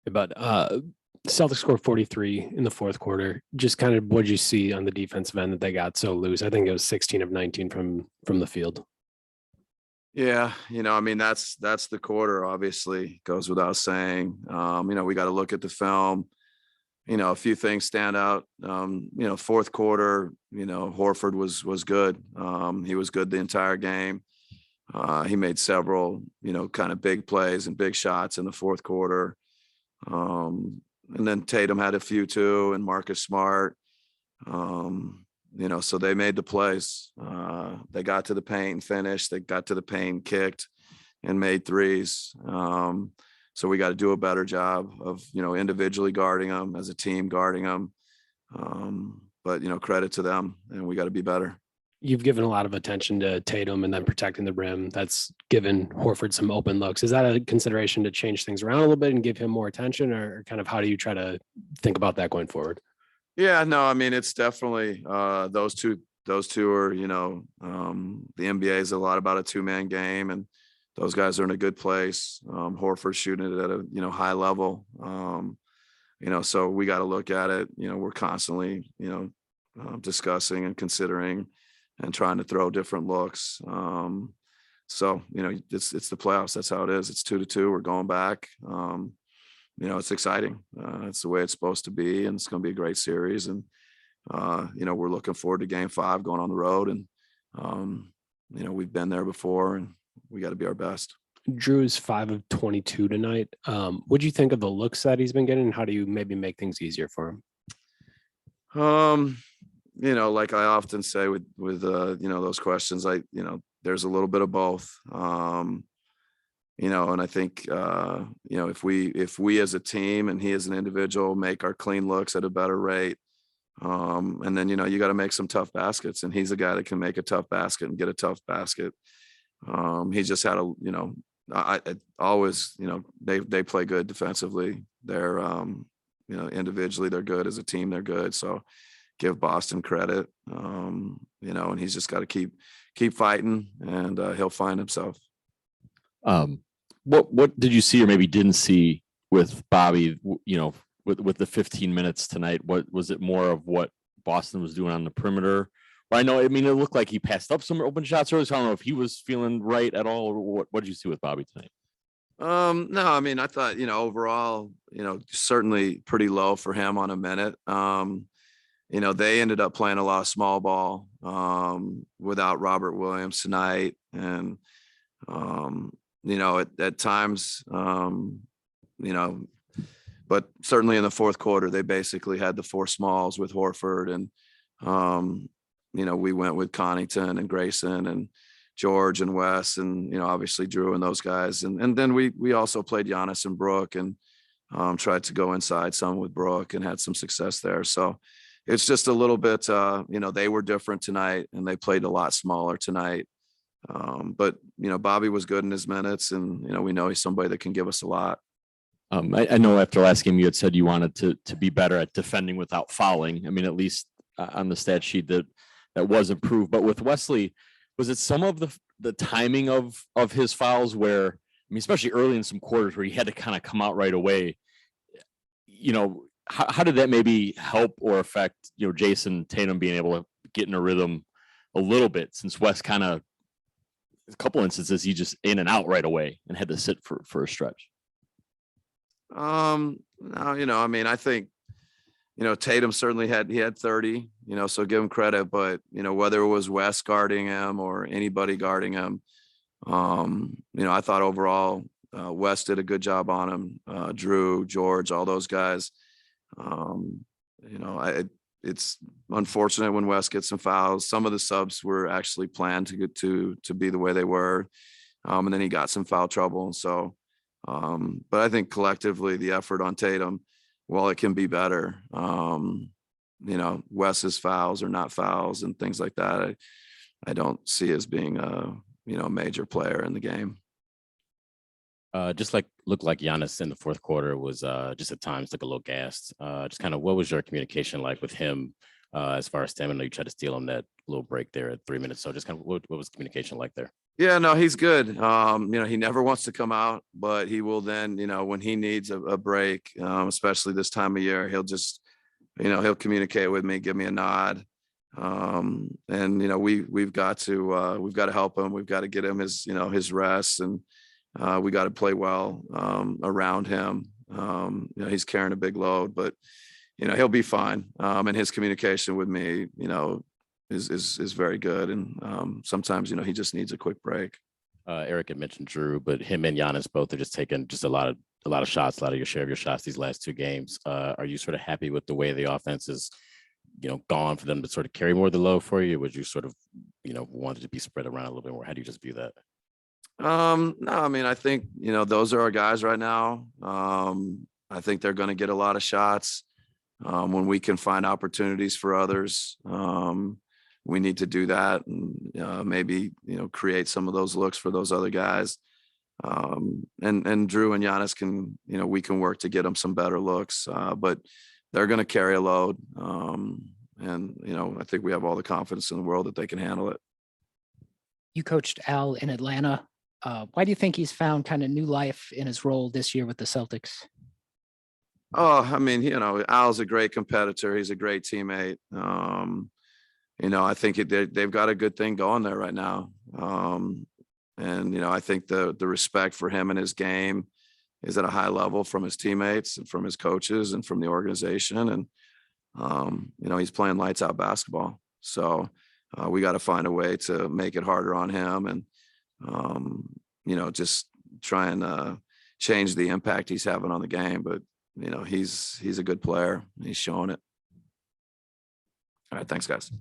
But Celtics scored 43 in the fourth quarter. Just kind of what did you see on the defensive end that they got so loose? I think it was 16 of 19 from the field. Yeah, I mean that's the quarter. Obviously, goes without saying. We got to look at the film. A few things stand out. Fourth quarter. Horford was good. He was good the entire game. He made several, kind of big plays and big shots in the fourth quarter. And then Tatum had a few too, and Marcus Smart. So they made the plays. They got to the paint and finished. They got to the paint, kicked, and made threes. So we got to do a better job of, individually guarding them, as a team guarding them. But credit to them, and we got to be better. You've given a lot of attention to Tatum and then protecting the rim. That's given Horford some open looks. Is that a consideration to change things around a little bit and give him more attention, or kind of how do you try to think about that going forward? Yeah, no, I mean, it's definitely those two are, the NBA is a lot about a two-man game, and those guys are in a good place. Horford's shooting it at a, high level. So we got to look at it. We're constantly, discussing and considering and trying to throw different looks. It's the playoffs. That's how it is. It's 2-2. We're going back. It's exciting. It's the way it's supposed to be, and it's going to be a great series. And, we're looking forward to game 5 going on the road. And, we've been there before, and we got to be our best. Drew's 5 of 22 tonight. What do you think of the looks that he's been getting, and how do you maybe make things easier for him? Like I often say with those questions, there's a little bit of both. And I think, if we as a team and he as an individual make our clean looks at a better rate, and then, you got to make some tough baskets, and he's a guy that can make a tough basket and get a tough basket. He just had I always, they play good defensively. They're, individually they're good, as a team they're good. So give Boston credit, and he's just got to keep fighting, and he'll find himself. What did you see or maybe didn't see with Bobby, with the 15 minutes tonight? What was it, more of what Boston was doing on the perimeter? Well, it looked like he passed up some open shots early, so I don't know if he was feeling right at all, or what did you see with Bobby tonight? No, I thought, overall, certainly pretty low for him on a minute. They ended up playing a lot of small ball without Robert Williams tonight. And, at times, but certainly in the fourth quarter, they basically had the 4 smalls with Horford. And, we went with Connaughton and Grayson and George and Wes, and, obviously Drew and those guys. And then we also played Giannis and Brooke, and tried to go inside some with Brooke and had some success there. So it's just a little bit, they were different tonight, and they played a lot smaller tonight. But, Bobby was good in his minutes, and, we know he's somebody that can give us a lot. I know after last game you had said you wanted to be better at defending without fouling. At least on the stat sheet that was improved. But with Wesley, was it some of the timing of his fouls where, especially early in some quarters where he had to kind of come out right away? How did that maybe help or affect, Jason Tatum being able to get in a rhythm a little bit, since Wes kind of, a couple instances, he just in and out right away and had to sit for a stretch? No, I think, Tatum certainly had 30, so give him credit, but, whether it was Wes guarding him or anybody guarding him, I thought overall, Wes did a good job on him. Drew, George, all those guys. It's unfortunate when Wes gets some fouls. Some of the subs were actually planned to get to be the way they were. And then he got some foul trouble. So, but I think collectively the effort on Tatum, while it can be better, Wes's fouls are not fouls and things like that, I don't see as being a major player in the game. Just looked like Giannis in the fourth quarter was just at times like a little gassed. Just kind of, what was your communication like with him as far as stamina? You tried to steal him that little break there at 3 minutes. So just kind of what was communication like there? Yeah, no, he's good. He never wants to come out, but he will then, when he needs a break, especially this time of year, he'll just, he'll communicate with me, give me a nod. And we've got to help him. We've got to get him his rest, and we got to play well around him. He's carrying a big load, but he'll be fine. And his communication with me, is very good. And sometimes, he just needs a quick break. Eric had mentioned Drew, but him and Giannis both are just taking just a lot of shots, a lot of your share of your shots these last two games. Are you sort of happy with the way the offense is, gone for them to sort of carry more of the load for you? Would you sort of, wanted to be spread around a little bit more? How do you just view that? No, I mean, I think, those are our guys right now. I think they're going to get a lot of shots. When we can find opportunities for others, we need to do that, and maybe, create some of those looks for those other guys. And Drew and Giannis can, we can work to get them some better looks, but they're going to carry a load. And I think we have all the confidence in the world that they can handle it. You coached Al in Atlanta. Why do you think he's found kind of new life in his role this year with the Celtics? Oh, I mean, Al's a great competitor. He's a great teammate. I think they've got a good thing going there right now. And I think the respect for him and his game is at a high level from his teammates and from his coaches and from the organization. And, he's playing lights out basketball. So we got to find a way to make it harder on him and, just try and change the impact he's having on the game. But, he's a good player. He's showing it. All right. Thanks, guys.